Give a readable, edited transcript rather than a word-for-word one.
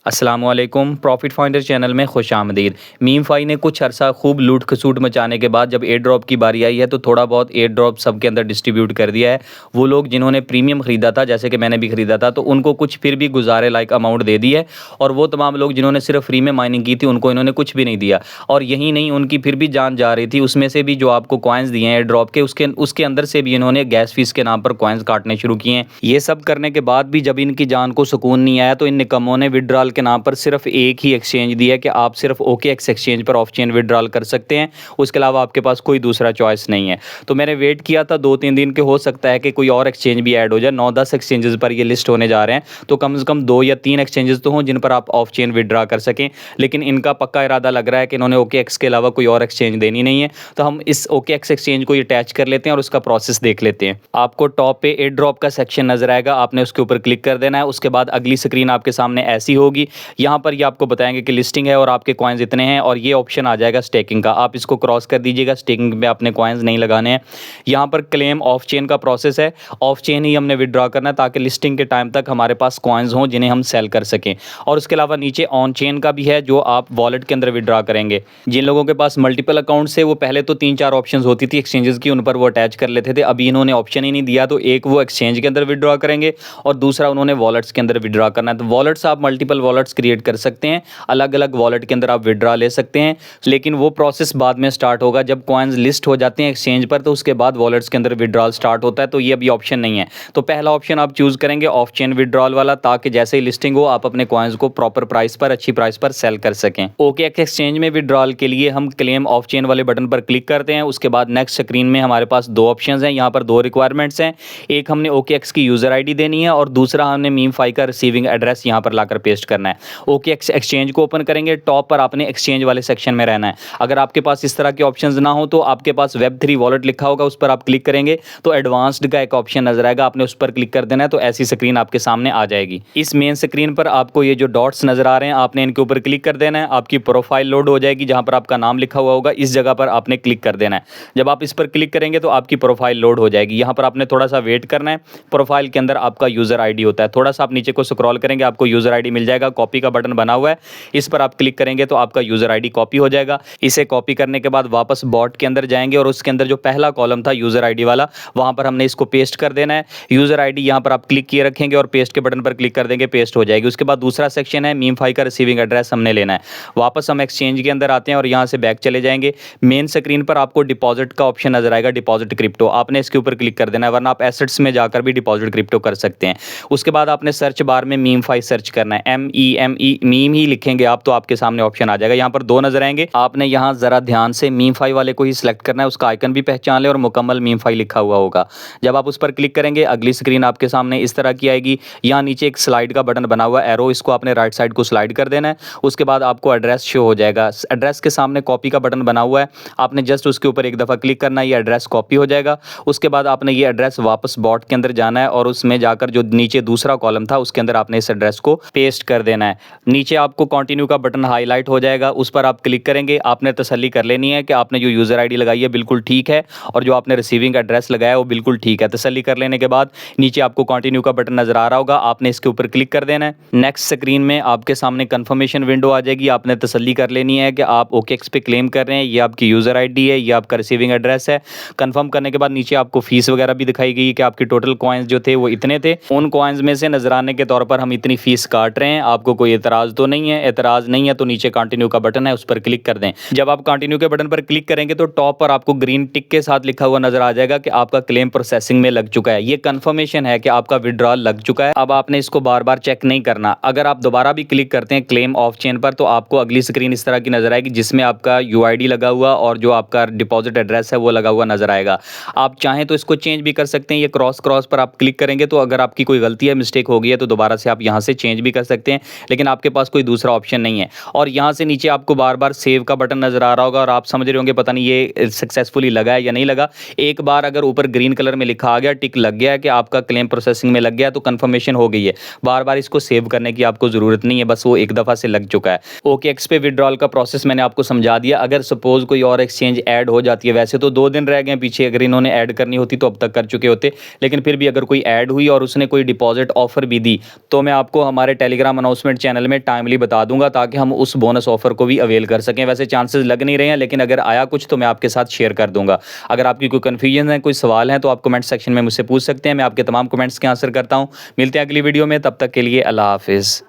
अस्सलामुअलैकुम। Profit finder channel में खुश आमदीद। मीम फाई ने कुछ अरसा खूब लूट खसूट मचाने के बाद जब एयर ड्रॉप की बारी आई है तो थोड़ा बहुत एयर ड्रॉप सबके अंदर डिस्ट्रीब्यूट कर दिया है। वो लोग जिन्होंने प्रीमियम ख़रीदा था, जैसे कि मैंने भी ख़रीदा था, तो उनको कुछ फिर भी गुजारे लायक अमाउंट दे दी है। और वो तमाम लोग जिन्होंने सिर्फ फ्री में माइनिंग की थी उनको इन्होंने कुछ भी नहीं दिया। और यही नहीं, उनकी फिर भी जान जा रही थी। उसमें से भी जो आपको कॉइन्स दिए हैं एयर ड्रॉप के, उसके अंदर से भी इन्होंने गैस फीस के नाम पर कॉइन्स काटने शुरू किए हैं। ये सब करने के बाद भी जब इनकी जान को सुकून नहीं आया तो इन निकम्मों ने विड्रॉल के नाम पर सिर्फ एक ही एक्सचेंज दिया है कि आप सिर्फ OKX एक्सचेंज पर ऑफ चेन विड्रॉल कर सकते हैं, उसके अलावा आपके पास कोई दूसरा चॉइस नहीं है। तो मैंने वेट किया था 2-3 दिन के, हो सकता है कि कोई और एक्सचेंज भी ऐड हो जाए। 9-10 एक्सचेंजेस पर ये लिस्ट होने जा रहे हैं, तो कम से कम 2 या 3 एक्सचेंजेस तो हों जिन पर आप ऑफ चेन विड्रॉ कर सकें। लेकिन इनका पक्का इरादा लग रहा है कि इन्होंने OKX के अलावा कोई और एक्सचेंज देनी नहीं है। तो हम इस OKX एक्सचेंज को अटैच कर लेते हैं और उसका प्रोसेस देख लेते हैं। आपको टॉप पे एयर ड्रॉप का सेक्शन नजर आएगा, आपने उसके ऊपर क्लिक कर देना है। उसके बाद अगली स्क्रीन आपके सामने ऐसी होगी। यहाँ पर ये आपको बताएंगे कि लिस्टिंग है और आपके कॉइन्स इतने हैं, और ये ऑप्शन आ जाएगा स्टेकिंग का। आप इसको क्रॉस कर दीजिएगा, स्टेकिंग में अपने कॉइन्स नहीं लगाने हैं। यहाँ पर क्लेम ऑफ चेन का प्रोसेस है, ऑफ चेन ही हमने विड्रॉ करना है ताकि लिस्टिंग के टाइम तक हमारे पास कॉइन्स हों जिन्हें हम सेल कर सकें। और उसके अलावा नीचे ऑन चेन का भी है जो आप वॉलेट के अंदर विड्रॉ करेंगे। जिन लोगों के पास मल्टीपल अकाउंट्स है वो पहले तो 3-4 ऑप्शंस होती थी एक्सचेंजेस की, उन पर वो अटैच कर लेते थे। अभी इन्होंने ऑप्शन ही नहीं दिया, तो एक वो एक्सचेंज के अंदर विड्रॉ करेंगे और दूसरा उन्होंने वॉलेट्स के अंदर विड्रॉ करना है। तो वॉलेट्स आप मल्टीपल वॉलेट्स क्रिएट कर सकते हैं, अलग अलग वॉलेट के अंदर आप विड्रॉ ले सकते हैं। लेकिन वो प्रोसेस बाद में स्टार्ट होगा जब कॉइन्स लिस्ट हो जाते हैं एक्सचेंज पर, तो उसके बाद वॉलेट्स के अंदर विड्रॉल स्टार्ट होता है। तो ये अभी ऑप्शन नहीं है। तो पहला ऑप्शन आप चूज करेंगे ऑफ चेन विड्रॉल वाला, ताकि जैसे ही लिस्टिंग हो आप अपने कॉइन्स को प्रॉपर प्राइस पर, अच्छी प्राइस पर सेल कर सकें। OKX एक्सचेंज में विड्रॉल के लिए हम क्लेम ऑफ चेन वाले बटन पर क्लिक करते हैं। उसके बाद नेक्स्ट स्क्रीन में हमारे पास 2 ऑप्शंस हैं। यहाँ पर 2 रिक्वायरमेंट्स हैं। एक हमने OKX की यूजर ID देनी है और दूसरा हमने मीम फाई का रिसीविंग एड्रेस यहाँ पर लाकर पेस्ट करना है। OKX एक्सचेंज को ओपन करेंगे, टॉप पर आपने एक्सचेंज वाले सेक्शन में रहना है। अगर आपके पास इस तरह के ऑप्शंस ना हो तो आपके पास Web3 वॉलेट लिखा होगा, उस पर आप क्लिक करेंगे तो एडवांस्ड का एक ऑप्शन नजर आएगा, आपने उस पर क्लिक कर देना है। तो ऐसी स्क्रीन आपके सामने आ जाएगी। इस मेन स्क्रीन पर आपको ये जो डॉट्स नजर आ रहे हैं, आपने इनके ऊपर क्लिक कर देना है। आपकी प्रोफाइल लोड हो जाएगी, जहां पर आपका नाम लिखा हुआ होगा इस जगह पर आपने क्लिक कर देना है। जब आप इस पर क्लिक करेंगे तो आपकी प्रोफाइल लोड हो जाएगी। यहाँ पर आपने थोड़ा सा वेट करना है। प्रोफाइल के अंदर आपका यूजर ID होता है, थोड़ा सा आप नीचे को स्क्रॉल करेंगे, आपको यूजर ID मिल जाएगा। कॉपी का बटन बना हुआ है, इस पर आप क्लिक करेंगे तो आपका यूजर ID कॉपी हो जाएगा। इसे कॉपी करने के बाद वापस बॉट के अंदर जाएंगे और उसके अंदर जो पहला कॉलम था यूजर ID वाला, वहां पर हमने इसको पेस्ट कर देना है। यूजर ID यहां पर आप क्लिक किए रखेंगे और पेस्ट के बटन पर क्लिक कर देंगे, पेस्ट हो जाएगी। उसके बाद दूसरा सेक्शन है मीम फाई का रिसीविंग एड्रेस हमने लेना है। वापस हम एक्सचेंज के अंदर आते हैं और यहां से बैक चले जाएंगे। मेन स्क्रीन पर आपको डिपॉजिट का ऑप्शन नजर आएगा, डिपॉजिट क्रिप्टो, आपने इसके ऊपर क्लिक कर देना है, वरना आप एसेट्स में जाकर भी डिपॉजिट क्रिप्टो कर सकते हैं। उसके बाद आपने सर्च बार में मीम फाई सर्च करना है, MEME मीम ही लिखेंगे आप तो आपके सामने ऑप्शन आ जाएगा। यहाँ पर 2 नजर आएंगे, आपने यहाँ जरा ध्यान से मीम फाई वाले को ही सिलेक्ट करना है, उसका आइकन भी पहचान ले और मुकम्मल मीम फाई लिखा हुआ होगा। जब आप उस पर क्लिक करेंगे अगली स्क्रीन आपके सामने इस तरह की आएगी। यहाँ नीचे एक स्लाइड का बटन बना हुआ है एरो, इसको आपने राइट साइड को स्लाइड कर देना है। उसके बाद आपको एड्रेस शो हो जाएगा, एड्रेस के सामने कॉपी का बटन बना हुआ है, आपने जस्ट उसके ऊपर एक दफ़ा क्लिक करना है, ये एड्रेस कॉपी हो जाएगा। उसके बाद आपने ये एड्रेस वापस बॉट के अंदर जाना है और उसमें जाकर जो नीचे दूसरा कॉलम था उसके अंदर आपने इस एड्रेस को पेस्ट कर देना है। नीचे आपको कंटिन्यू का बटन हाईलाइट हो जाएगा, उस पर आप क्लिक करेंगे। आपने तसल्ली कर लेनी है कि आपने जो यूज़र ID लगाई है बिल्कुल ठीक है और जो आपने रिसीविंग एड्रेस लगाया है वो बिल्कुल ठीक है। तसल्ली कर लेने के बाद नीचे आपको कंटिन्यू का बटन नजर आ रहा होगा, आपने इसके ऊपर क्लिक कर देना है। नेक्स्ट स्क्रीन में आपके सामने कंफर्मेशन विंडो आ जाएगी, आपने तसल्ली कर लेनी है कि आप OKX पे क्लेम कर रहे हैं, ये आपकी यूज़र ID है, ये आपका रिसीविंग एड्रेस है। कंफर्म करने के बाद नीचे आपको फीस वगैरह भी दिखाई गई कि आपके टोटल कॉइन्स जो थे वो इतने थे, उन कॉइन्स में से नजराने के तौर पर हम इतनी फीस काट रहे हैं। आपको कोई एतराज़ तो नहीं है? एतराज़ नहीं है तो नीचे कंटिन्यू का बटन है, उस पर क्लिक कर दें। जब आप कंटिन्यू के बटन पर क्लिक करेंगे तो टॉप पर आपको ग्रीन टिक के साथ लिखा हुआ नजर आ जाएगा कि आपका क्लेम प्रोसेसिंग में लग चुका है। ये कंफर्मेशन है कि आपका विड्रॉल लग चुका है। अब आपने इसको बार बार चेक नहीं करना। अगर आप दोबारा भी क्लिक करते हैं क्लेम ऑफ चेन पर तो आपको अगली स्क्रीन इस तरह की नजर आएगी जिसमें आपका UID लगा हुआ और जो आपका डिपॉजिट एड्रेस है वो लगा हुआ नजर आएगा। आप चाहें तो इसको चेंज भी कर सकते हैं। ये क्रॉस पर आप क्लिक करेंगे तो अगर आपकी कोई गलती है, मिस्टेक हो गई है तो दोबारा से आप यहाँ से चेंज भी कर सकते हैं, लेकिन आपके पास कोई दूसरा ऑप्शन नहीं है। और यहाँ से नीचे आपको बार बार सेव का बटन नजर आ रहा होगा और आप समझ रहे होंगे पता नहीं ये सक्सेसफुली लगा है या नहीं लगा। एक बार अगर ऊपर ग्रीन कलर में लिखा आ गया, टिक लग गया है कि आपका क्लेम प्रोसेसिंग में लग गया, तो कंफर्मेशन हो गई है। बार बार इसको सेव करने की आपको जरूरत नहीं है, बस वो एक दफा से लग चुका है। OKX पे विड्रॉल का प्रोसेस मैंने आपको समझा दिया। अगर सपोज कोई और एक्सचेंज ऐड हो जाती है, वैसे तो 2 दिन रह गए पीछे, अगर इन्होंने ऐड करनी होती तो अब तक कर चुके होते, लेकिन फिर भी अगर कोई ऐड हुई और उसने कोई डिपॉजिट ऑफर भी दी तो मैं आपको हमारे टेलीग्राम अनाउंसमेंट अनाउंसमेंट चैनल में टाइमली बता दूंगा ताकि हम उस बोनस ऑफर को भी अवेल कर सकें। वैसे चांसेस लग नहीं रहे हैं, लेकिन अगर आया कुछ तो मैं आपके साथ शेयर कर दूंगा। अगर आपकी कोई कन्फ्यूजन है, कोई सवाल है, तो आप कमेंट सेक्शन में मुझसे पूछ सकते हैं। मैं आपके तमाम कमेंट्स के आंसर करता हूँ। मिलते हैं अगली वीडियो में, तब तक के लिए अल्लाह हाफिज़।